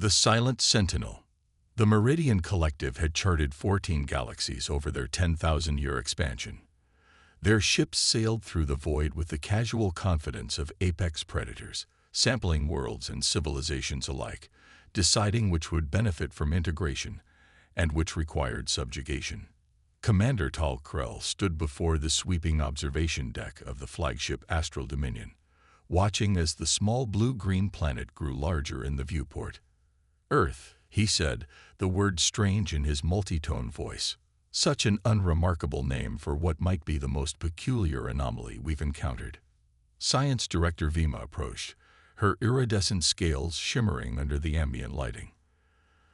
The Silent Sentinel. The Meridian Collective had charted 14 galaxies over their 10,000-year expansion. Their ships sailed through the void with the casual confidence of apex predators, sampling worlds and civilizations alike, deciding which would benefit from integration and which required subjugation. Commander Tal Krell stood before the sweeping observation deck of the flagship Astral Dominion, watching as the small blue-green planet grew larger in the viewport. "Earth," he said, the word strange in his multi-tone voice. Such an unremarkable name for what might be the most peculiar anomaly we've encountered. Science Director Vima approached, her iridescent scales shimmering under the ambient lighting.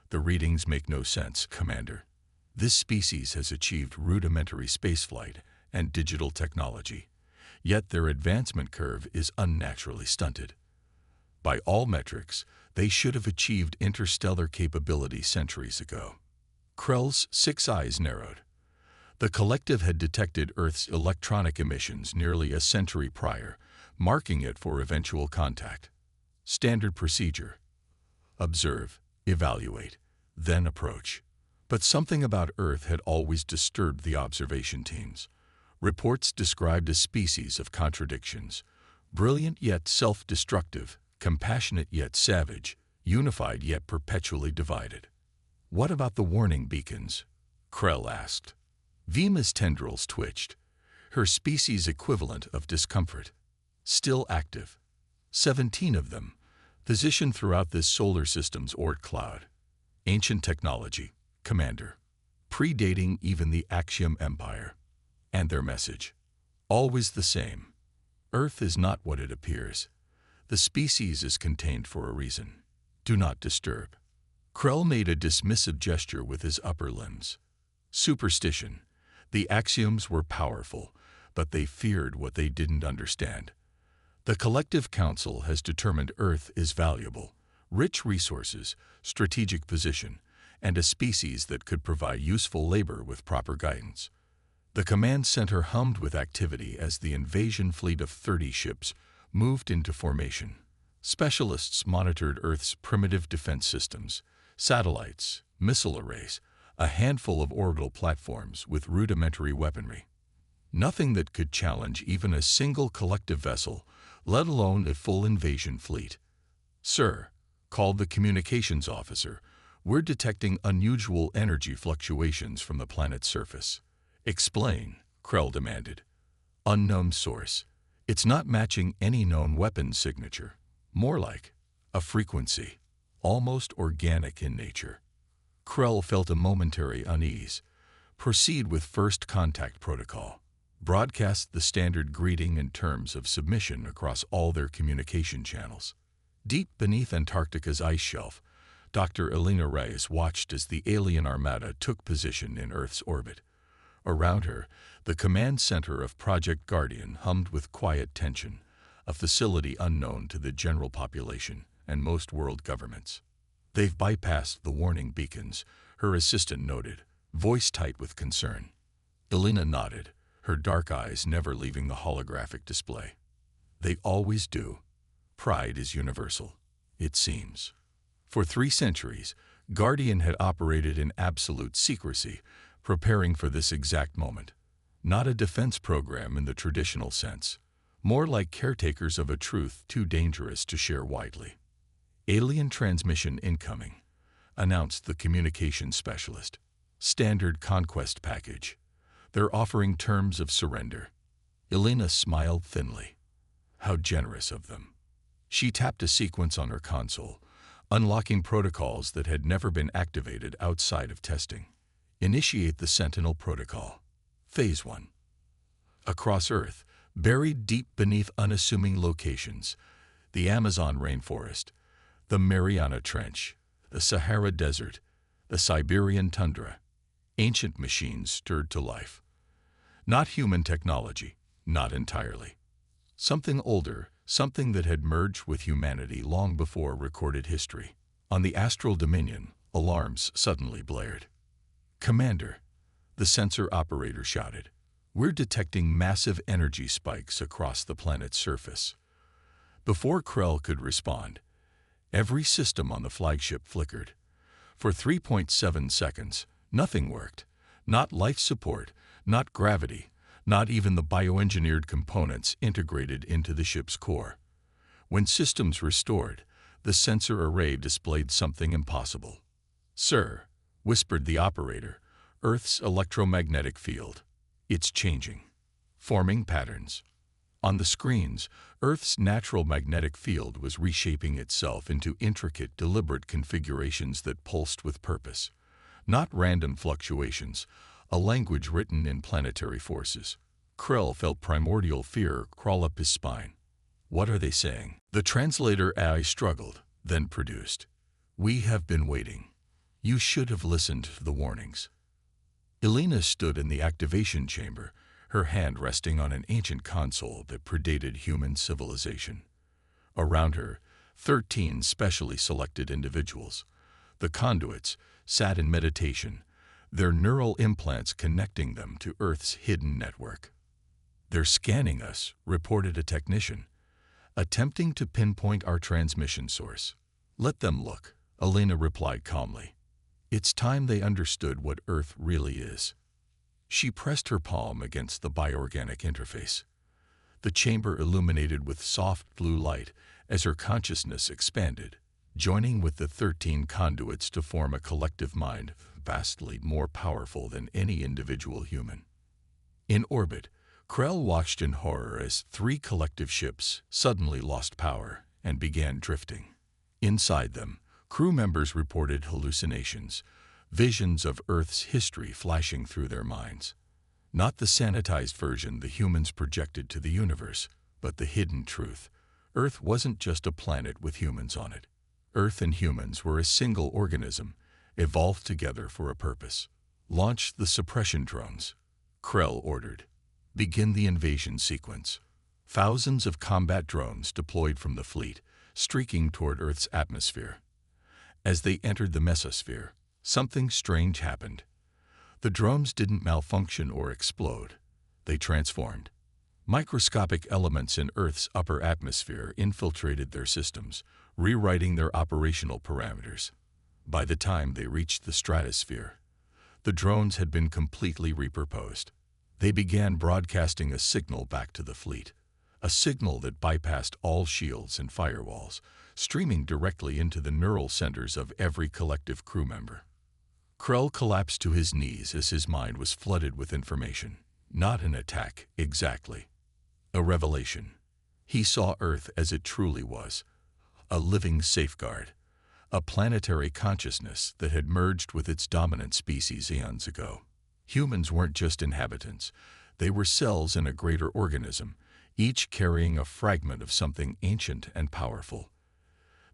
"The readings make no sense, Commander. This species has achieved rudimentary spaceflight and digital technology, yet their advancement curve is unnaturally stunted. By all metrics, they should have achieved interstellar capability centuries ago." Krell's 6 eyes narrowed. The collective had detected Earth's electronic emissions nearly a century prior, marking it for eventual contact. Standard procedure: observe, evaluate, then approach. But something about Earth had always disturbed the observation teams. Reports described a species of contradictions: brilliant yet self-destructive, compassionate yet savage, unified yet perpetually divided. "What about the warning beacons?" Krell asked. Vima's tendrils twitched, her species equivalent of discomfort. "Still active. 17 of them, positioned throughout this solar system's Oort cloud. Ancient technology, Commander, predating even the Galactic Empire. And their message: always the same. Earth is not what it appears. The species is contained for a reason. Do not disturb." Krell made a dismissive gesture with his upper limbs. Superstition. The axioms were powerful, but they feared what they didn't understand. The Collective Council has determined Earth is valuable, rich resources, strategic position, and a species that could provide useful labor with proper guidance. The command center hummed with activity as the invasion fleet of 30 ships moved into formation. Specialists monitored Earth's primitive defense systems, satellites, missile arrays, a handful of orbital platforms with rudimentary weaponry. Nothing that could challenge even a single collective vessel, let alone a full invasion fleet. "Sir," called the communications officer, "we're detecting unusual energy fluctuations from the planet's surface." "Explain," Krell demanded. "Unknown source. It's not matching any known weapon signature. More like a frequency, almost organic in nature." Krell felt a momentary unease. "Proceed with first contact protocol. Broadcast the standard greeting and terms of submission across all their communication channels." Deep beneath Antarctica's ice shelf, Dr. Elena Reyes watched as the alien armada took position in Earth's orbit. Around her, the command center of Project Guardian hummed with quiet tension, a facility unknown to the general population and most world governments. "They've bypassed the warning beacons," her assistant noted, voice tight with concern. Elena nodded, her dark eyes never leaving the holographic display. "They always do. Pride is universal, it seems." For 3 centuries, Guardian had operated in absolute secrecy, preparing for this exact moment. Not a defense program in the traditional sense, more like caretakers of a truth too dangerous to share widely. "Alien transmission incoming," announced the communications specialist. "Standard conquest package. They're offering terms of surrender." Elena smiled thinly. How generous of them. She tapped a sequence on her console, unlocking protocols that had never been activated outside of testing. "Initiate the Sentinel Protocol. Phase 1. Across Earth, buried deep beneath unassuming locations, the Amazon rainforest, the Mariana Trench, the Sahara Desert, the Siberian tundra, ancient machines stirred to life. Not human technology, not entirely. Something older, something that had merged with humanity long before recorded history. On the Astral Dominion, alarms suddenly blared. "Commander," the sensor operator shouted, "we're detecting massive energy spikes across the planet's surface." Before Krell could respond, Every system on the flagship flickered. For 3.7 seconds, nothing worked. Not life support, not gravity, not even the bioengineered components integrated into the ship's core. When systems restored, the sensor array displayed something impossible. "Sir," whispered the operator, "Earth's electromagnetic field. It's changing. Forming patterns." On the screens, Earth's natural magnetic field was reshaping itself into intricate, deliberate configurations that pulsed with purpose. Not random fluctuations, a language written in planetary forces. Krell felt primordial fear crawl up his spine. What are they saying? The translator AI struggled, then produced. "We have been waiting. You should have listened to the warnings." Elena stood in the activation chamber, her hand resting on an ancient console that predated human civilization. Around her, 13 specially selected individuals, the conduits, sat in meditation, their neural implants connecting them to Earth's hidden network. "They're scanning us," reported a technician, "attempting to pinpoint our transmission source." "Let them look," Elena replied calmly. "It's time they understood what Earth really is." She pressed her palm against the bioorganic interface. The chamber illuminated with soft blue light as her consciousness expanded, joining with the 13 conduits to form a collective mind vastly more powerful than any individual human. In orbit, Krell watched in horror as 3 collective ships suddenly lost power and began drifting. Inside them, crew members reported hallucinations, visions of Earth's history flashing through their minds. Not the sanitized version the humans projected to the universe, but the hidden truth. Earth wasn't just a planet with humans on it. Earth and humans were a single organism, evolved together for a purpose. "Launch the suppression drones," Krell ordered. "Begin the invasion sequence." Thousands of combat drones deployed from the fleet, streaking toward Earth's atmosphere. As they entered the mesosphere, something strange happened. The drones didn't malfunction or explode. They transformed. Microscopic elements in Earth's upper atmosphere infiltrated their systems, rewriting their operational parameters. By the time they reached the stratosphere, the drones had been completely repurposed. They began broadcasting a signal back to the fleet, a signal that bypassed all shields and firewalls, streaming directly into the neural centers of every collective crew member. Krell collapsed to his knees as his mind was flooded with information. Not an attack, exactly. A revelation. He saw Earth as it truly was, a living safeguard, a planetary consciousness that had merged with its dominant species eons ago. Humans weren't just inhabitants, they were cells in a greater organism, each carrying a fragment of something ancient and powerful.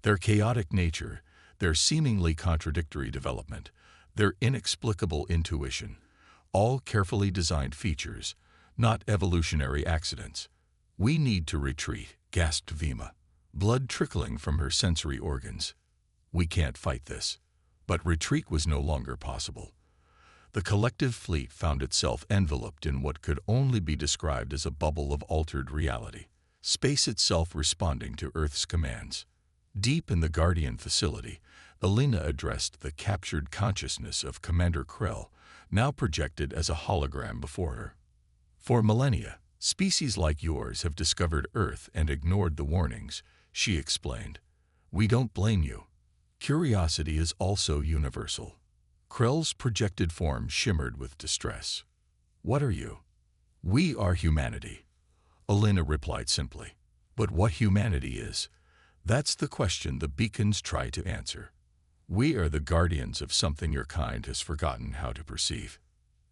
Their chaotic nature, their seemingly contradictory development, their inexplicable intuition, all carefully designed features, not evolutionary accidents. "We need to retreat," gasped Vima, blood trickling from her sensory organs. "We can't fight this." But retreat was no longer possible. The collective fleet found itself enveloped in what could only be described as a bubble of altered reality, space itself responding to Earth's commands. Deep in the Guardian facility, Elena addressed the captured consciousness of Commander Krell, now projected as a hologram before her. "For millennia, species like yours have discovered Earth and ignored the warnings," she explained. "We don't blame you. Curiosity is also universal." Krell's projected form shimmered with distress. "What are you?" "We are humanity," Elena replied simply. "But what humanity is, that's the question the beacons try to answer. We are the guardians of something your kind has forgotten how to perceive."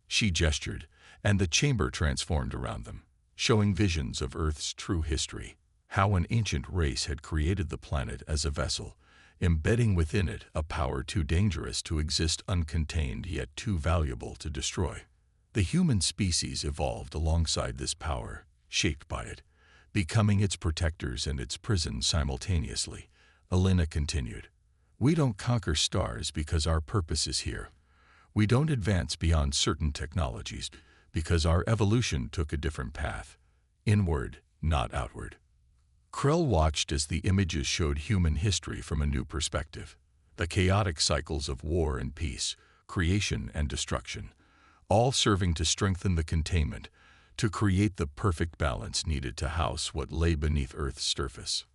She gestured, and the chamber transformed around them, showing visions of Earth's true history, how an ancient race had created the planet as a vessel, embedding within it a power too dangerous to exist uncontained yet too valuable to destroy. The human species evolved alongside this power, shaped by it, becoming its protectors and its prison simultaneously. Elena continued, "We don't conquer stars because our purpose is here. We don't advance beyond certain technologies because our evolution took a different path, inward, not outward. Krell watched as the images showed human history from a new perspective. The chaotic cycles of war and peace, creation and destruction, all serving to strengthen the containment, to create the perfect balance needed to house what lay beneath Earth's surface.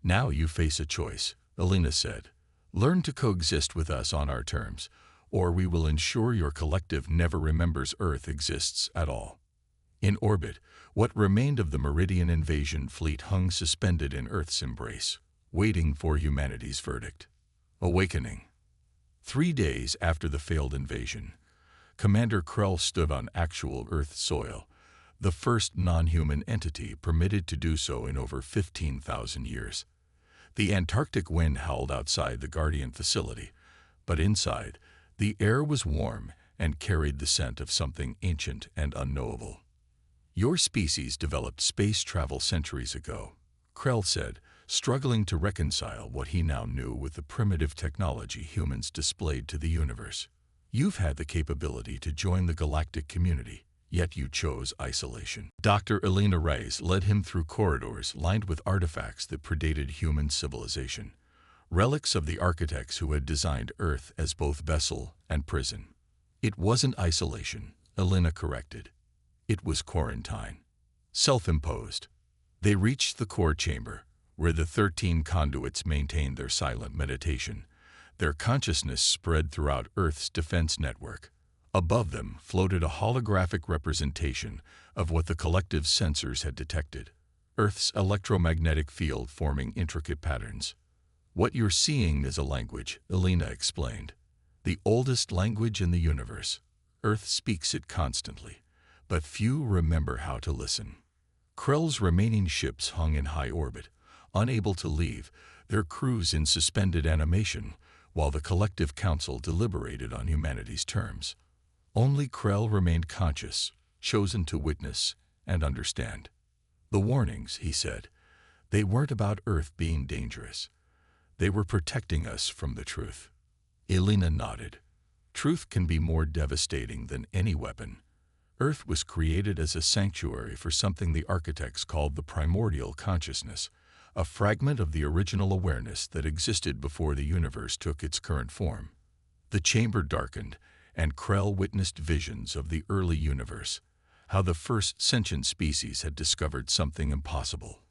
"Now you face a choice," Elena said. "Learn to coexist with us on our terms, or we will ensure your collective never remembers Earth exists at all." In orbit, what remained of the Meridian invasion fleet hung suspended in Earth's embrace, waiting for humanity's verdict. Awakening. 3 days after the failed invasion, Commander Krell stood on actual Earth soil, the first non-human entity permitted to do so in over 15,000 years. The Antarctic wind howled outside the Guardian facility, but inside, the air was warm and carried the scent of something ancient and unknowable. "Your species developed space travel centuries ago," Krell said, struggling to reconcile what he now knew with the primitive technology humans displayed to the universe. "You've had the capability to join the galactic community, yet you chose isolation." Dr. Elena Reyes led him through corridors lined with artifacts that predated human civilization, relics of the architects who had designed Earth as both vessel and prison. "It wasn't isolation," Elena corrected. "It was quarantine. Self-imposed." They reached the core chamber, where the 13 conduits maintained their silent meditation, their consciousness spread throughout Earth's defense network. Above them floated a holographic representation of what the collective sensors had detected, Earth's electromagnetic field forming intricate patterns. "What you're seeing is a language," Elena explained. "The oldest language in the universe. Earth speaks it constantly, but few remember how to listen." Krell's remaining ships hung in high orbit, unable to leave, their crews in suspended animation, while the collective council deliberated on humanity's terms. Only Krell remained conscious, chosen to witness and understand. "The warnings," he said, "they weren't about Earth being dangerous. They were protecting us from the truth." Elena nodded. "Truth can be more devastating than any weapon. Earth was created as a sanctuary for something the architects called the primordial consciousness, a fragment of the original awareness that existed before the universe took its current form." The chamber darkened, and Krell witnessed visions of the early universe, how the first sentient species had discovered something impossible.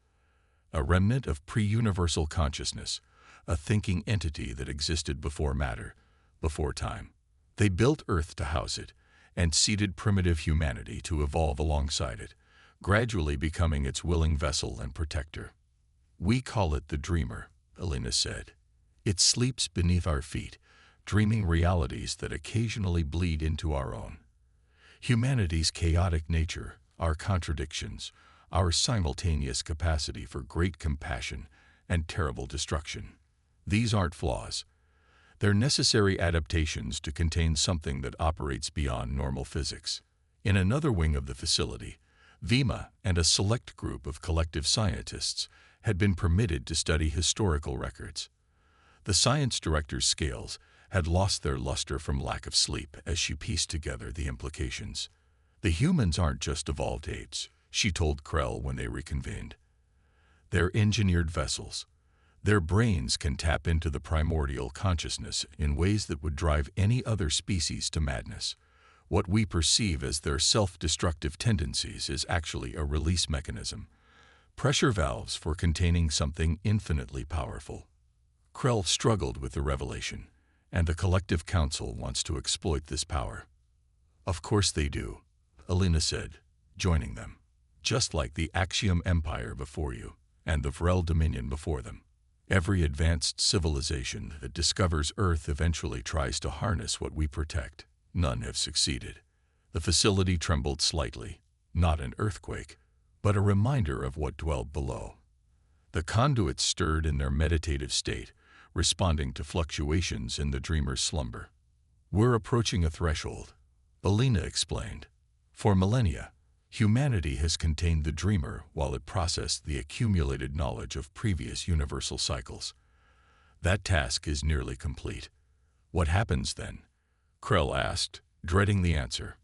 A remnant of pre-universal consciousness, a thinking entity that existed before matter, before time. They built Earth to house it, and seeded primitive humanity to evolve alongside it, gradually becoming its willing vessel and protector. "We call it the Dreamer," Elena said. "It sleeps beneath our feet, dreaming realities that occasionally bleed into our own. Humanity's chaotic nature, our contradictions, our simultaneous capacity for great compassion and terrible destruction. These aren't flaws. They're necessary adaptations to contain something that operates beyond normal physics." In another wing of the facility, Vima and a select group of collective scientists had been permitted to study historical records. The science director's scales had lost their luster from lack of sleep as she pieced together the implications. "The humans aren't just evolved apes," she told Krell when they reconvened. "They're engineered vessels. Their brains can tap into the primordial consciousness in ways that would drive any other species to madness. What we perceive as their self-destructive tendencies is actually a release mechanism, pressure valves for containing something infinitely powerful." Krell struggled with the revelation, and the collective council wants to exploit this power. "Of course they do," Elena said, joining them. "Just like the Galactic Empire before you, and the Vrel Dominion before them. Every advanced civilization that discovers Earth eventually tries to harness what we protect. None have succeeded." The facility trembled slightly, not an earthquake, but a reminder of what dwelled below. The conduits stirred in their meditative state, responding to fluctuations in the dreamer's slumber. "We're approaching a threshold," Elena explained. "For millennia, humanity has contained the dreamer while it processed the accumulated knowledge of previous universal cycles. That task is nearly complete. What happens then?" Krell asked, dreading the answer.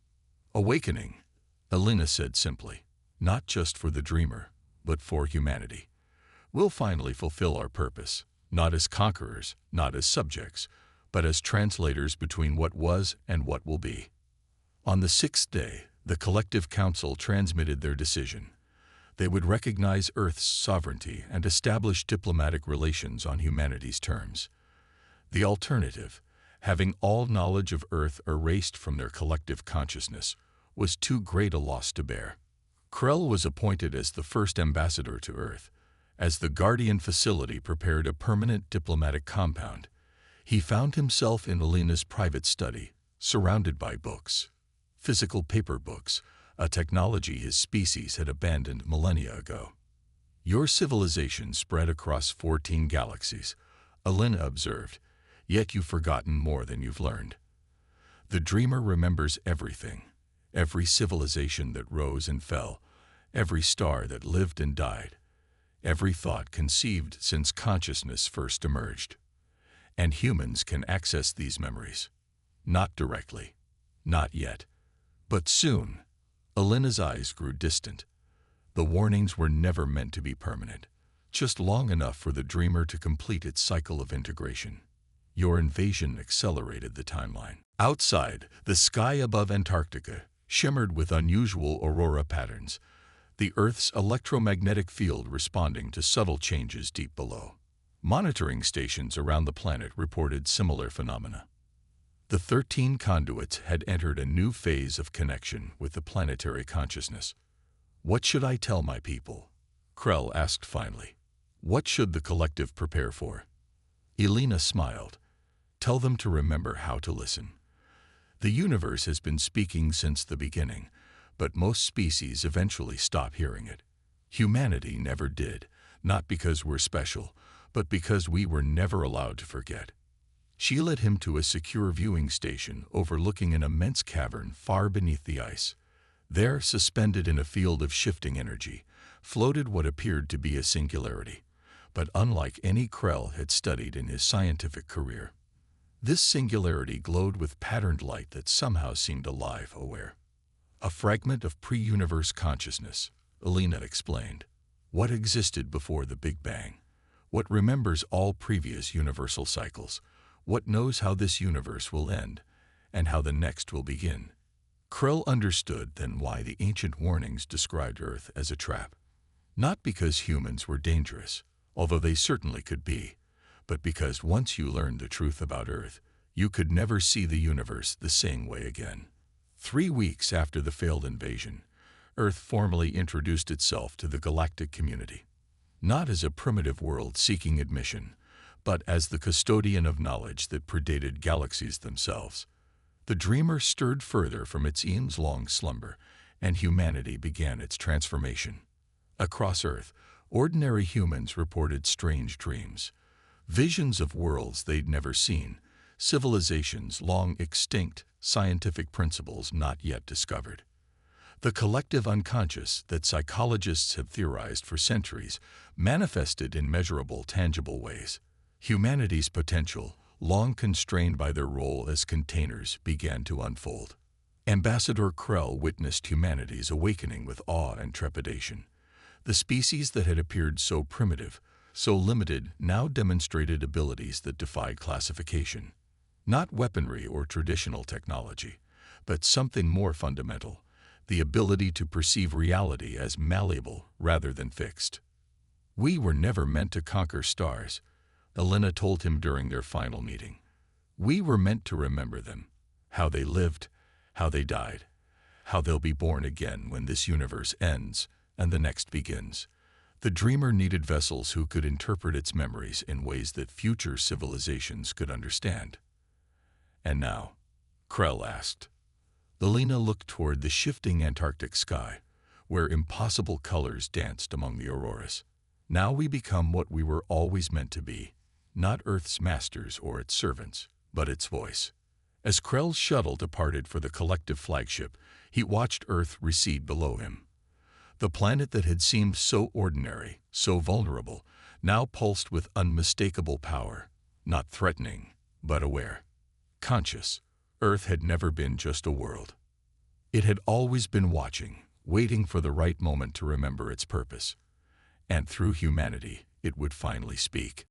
"Awakening," Elena said simply. "Not just for the dreamer, but for humanity. We'll finally fulfill our purpose, not as conquerors, not as subjects, but as translators between what was and what will be. On the sixth day, the collective council transmitted their decision. They would recognize Earth's sovereignty and establish diplomatic relations on humanity's terms. The alternative, having all knowledge of Earth erased from their collective consciousness, was too great a loss to bear. Krell was appointed as the first ambassador to Earth. As the Guardian facility prepared a permanent diplomatic compound, he found himself in Alina's private study, surrounded by books. Physical paper books, a technology his species had abandoned millennia ago. Your civilization spread across 14 galaxies, Alina observed, yet you've forgotten more than you've learned. The dreamer remembers everything, every civilization that rose and fell, every star that lived and died, every thought conceived since consciousness first emerged. And humans can access these memories. Not directly, not yet, but soon. Alina's eyes grew distant. The warnings were never meant to be permanent, just long enough for the dreamer to complete its cycle of integration. Your invasion accelerated the timeline. Outside, the sky above Antarctica shimmered with unusual aurora patterns, the Earth's electromagnetic field responding to subtle changes deep below. Monitoring stations around the planet reported similar phenomena. The 13 conduits had entered a new phase of connection with the planetary consciousness. What should I tell my people? Krell asked finally. What should the collective prepare for? Alina smiled. Tell them to remember how to listen. The universe has been speaking since the beginning, but most species eventually stop hearing it. Humanity never did, not because we're special, but because we were never allowed to forget. She led him to a secure viewing station overlooking an immense cavern far beneath the ice. There, suspended in a field of shifting energy, floated what appeared to be a singularity, but unlike any Krell had studied in his scientific career. This singularity glowed with patterned light that somehow seemed alive, aware. A fragment of pre-universe consciousness, Alina explained. What existed before the Big Bang? What remembers all previous universal cycles? What knows how this universe will end, and how the next will begin? Krell understood then why the ancient warnings described Earth as a trap. Not because humans were dangerous, although they certainly could be, but because once you learned the truth about Earth, you could never see the universe the same way again. 3 weeks after the failed invasion, Earth formally introduced itself to the galactic community. Not as a primitive world seeking admission, but as the custodian of knowledge that predated galaxies themselves. The dreamer stirred further from its eons-long slumber, and humanity began its transformation. Across Earth, ordinary humans reported strange dreams, visions of worlds they'd never seen, civilizations long extinct, scientific principles not yet discovered. The collective unconscious that psychologists have theorized for centuries manifested in measurable, tangible ways. Humanity's potential, long constrained by their role as containers, began to unfold. Ambassador Krell witnessed humanity's awakening with awe and trepidation. The species that had appeared so primitive, so limited, now demonstrated abilities that defied classification. Not weaponry or traditional technology, but something more fundamental, the ability to perceive reality as malleable rather than fixed. We were never meant to conquer stars, Alina told him during their final meeting. We were meant to remember them, how they lived, how they died, how they'll be born again when this universe ends and the next begins. The dreamer needed vessels who could interpret its memories in ways that future civilizations could understand. And now? Krell asked. Alina looked toward the shifting Antarctic sky, where impossible colors danced among the auroras. Now we become what we were always meant to be, not Earth's masters or its servants, but its voice. As Krell's shuttle departed for the collective flagship, he watched Earth recede below him. The planet that had seemed so ordinary, so vulnerable, now pulsed with unmistakable power, not threatening, but aware. Conscious, Earth had never been just a world. It had always been watching, waiting for the right moment to remember its purpose. And through humanity, it would finally speak.